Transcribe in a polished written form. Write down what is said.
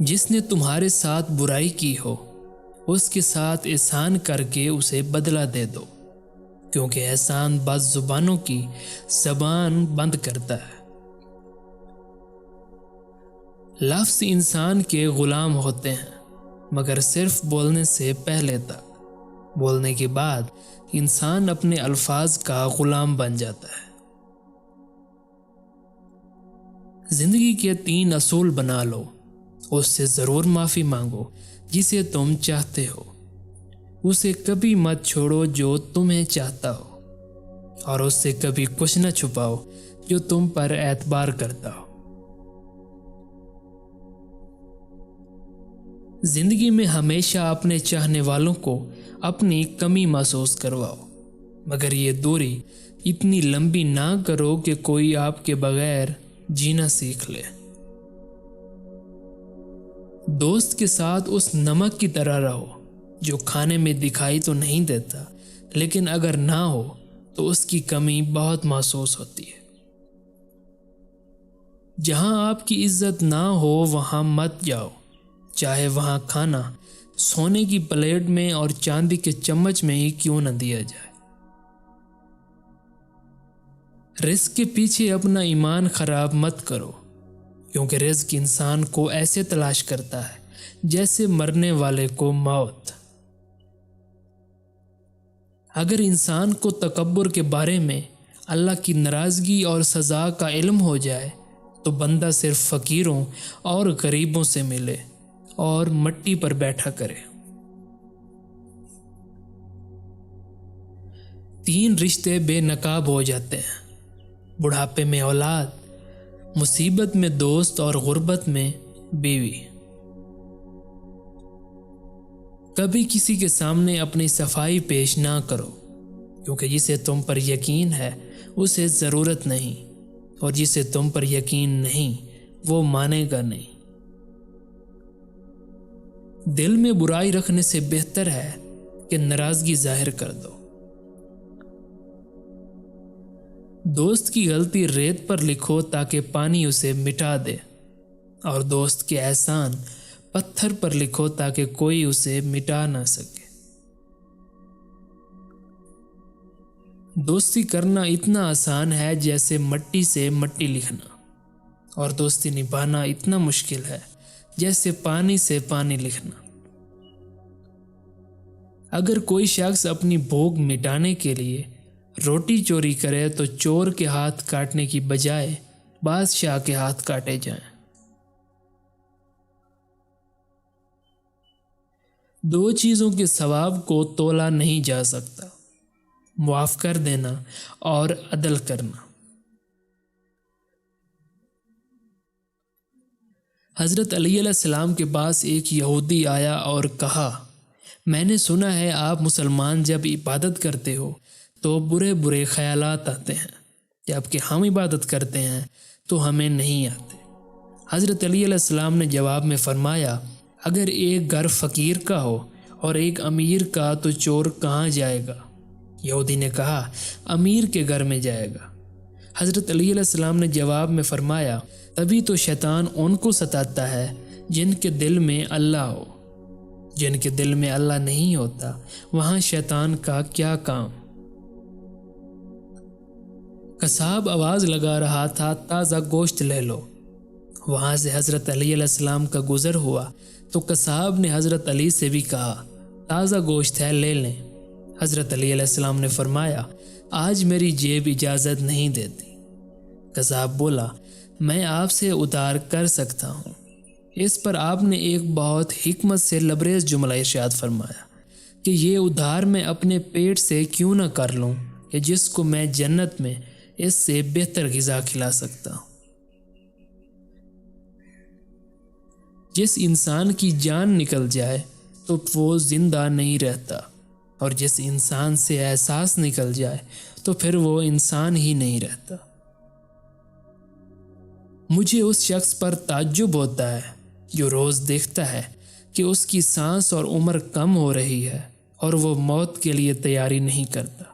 جس نے تمہارے ساتھ برائی کی ہو اس کے ساتھ احسان کر کے اسے بدلہ دے دو، کیونکہ احسان بعض زبانوں کی زبان بند کرتا ہے۔ لفظ انسان کے غلام ہوتے ہیں مگر صرف بولنے سے پہلے تک، بولنے کے بعد انسان اپنے الفاظ کا غلام بن جاتا ہے۔ زندگی کے 3 اصول بنا لو، اس سے ضرور معافی مانگو جسے تم چاہتے ہو، اسے کبھی مت چھوڑو جو تمہیں چاہتا ہو، اور اس سے کبھی کچھ نہ چھپاؤ جو تم پر اعتبار کرتا ہو۔ زندگی میں ہمیشہ اپنے چاہنے والوں کو اپنی کمی محسوس کرواؤ، مگر یہ دوری اتنی لمبی نہ کرو کہ کوئی آپ کے بغیر جینا سیکھ لے۔ دوست کے ساتھ اس نمک کی طرح رہو جو کھانے میں دکھائی تو نہیں دیتا، لیکن اگر نہ ہو تو اس کی کمی بہت محسوس ہوتی ہے۔ جہاں آپ کی عزت نہ ہو وہاں مت جاؤ، چاہے وہاں کھانا سونے کی پلیٹ میں اور چاندی کے چمچ میں ہی کیوں نہ دیا جائے۔ رزق کے پیچھے اپنا ایمان خراب مت کرو، کیونکہ رزق انسان کو ایسے تلاش کرتا ہے جیسے مرنے والے کو موت۔ اگر انسان کو تکبر کے بارے میں اللہ کی ناراضگی اور سزا کا علم ہو جائے تو بندہ صرف فقیروں اور غریبوں سے ملے اور مٹی پر بیٹھا کرے۔ 3 رشتے بے نقاب ہو جاتے ہیں: بڑھاپے میں اولاد، مصیبت میں دوست اور غربت میں بیوی۔ کبھی کسی کے سامنے اپنی صفائی پیش نہ کرو، کیونکہ جسے تم پر یقین ہے اسے ضرورت نہیں، اور جسے تم پر یقین نہیں وہ مانے گا نہیں۔ دل میں برائی رکھنے سے بہتر ہے کہ ناراضگی ظاہر کر دو۔ دوست کی غلطی ریت پر لکھو تاکہ پانی اسے مٹا دے، اور دوست کے احسان پتھر پر لکھو تاکہ کوئی اسے مٹا نہ سکے۔ دوستی کرنا اتنا آسان ہے جیسے مٹی سے مٹی لکھنا، اور دوستی نبھانا اتنا مشکل ہے جیسے پانی سے پانی لکھنا۔ اگر کوئی شخص اپنی بھوک مٹانے کے لیے روٹی چوری کرے تو چور کے ہاتھ کاٹنے کی بجائے بادشاہ کے ہاتھ کاٹے جائیں۔ 2 چیزوں کے ثواب کو تولا نہیں جا سکتا: معاف کر دینا اور عدل کرنا۔ حضرت علی علیہ السلام کے پاس ایک یہودی آیا اور کہا، میں نے سنا ہے آپ مسلمان جب عبادت کرتے ہو تو برے برے خیالات آتے ہیں، جبکہ ہم عبادت کرتے ہیں تو ہمیں نہیں آتے۔ حضرت علی علیہ السلام نے جواب میں فرمایا، اگر ایک گھر فقیر کا ہو اور ایک امیر کا تو چور کہاں جائے گا؟ یہودی نے کہا، امیر کے گھر میں جائے گا۔ حضرت علی علیہ السلام نے جواب میں فرمایا، تبھی تو شیطان ان کو ستاتا ہے جن کے دل میں اللہ ہو۔ جن کے دل میں اللہ نہیں ہوتا وہاں شیطان کا کیا کام؟ قصاب آواز لگا رہا تھا، تازہ گوشت لے لو۔ وہاں سے حضرت علی علیہ السلام کا گزر ہوا تو قصاب نے حضرت علی سے بھی کہا، تازہ گوشت ہے، لے لیں۔ حضرت علی علیہ السلام نے فرمایا، آج میری جیب اجازت نہیں دیتی۔ قصاب بولا، میں آپ سے ادھار کر سکتا ہوں۔ اس پر آپ نے ایک بہت حکمت سے لبریز جملہ ارشاد فرمایا کہ یہ ادھار میں اپنے پیٹ سے کیوں نہ کر لوں کہ جس کو میں جنت میں اس سے بہتر غذا کھلا سکتا ہوں۔ جس انسان کی جان نکل جائے تو وہ زندہ نہیں رہتا، اور جس انسان سے احساس نکل جائے تو پھر وہ انسان ہی نہیں رہتا۔ مجھے اس شخص پر تعجب ہوتا ہے جو روز دیکھتا ہے کہ اس کی سانس اور عمر کم ہو رہی ہے اور وہ موت کے لیے تیاری نہیں کرتا۔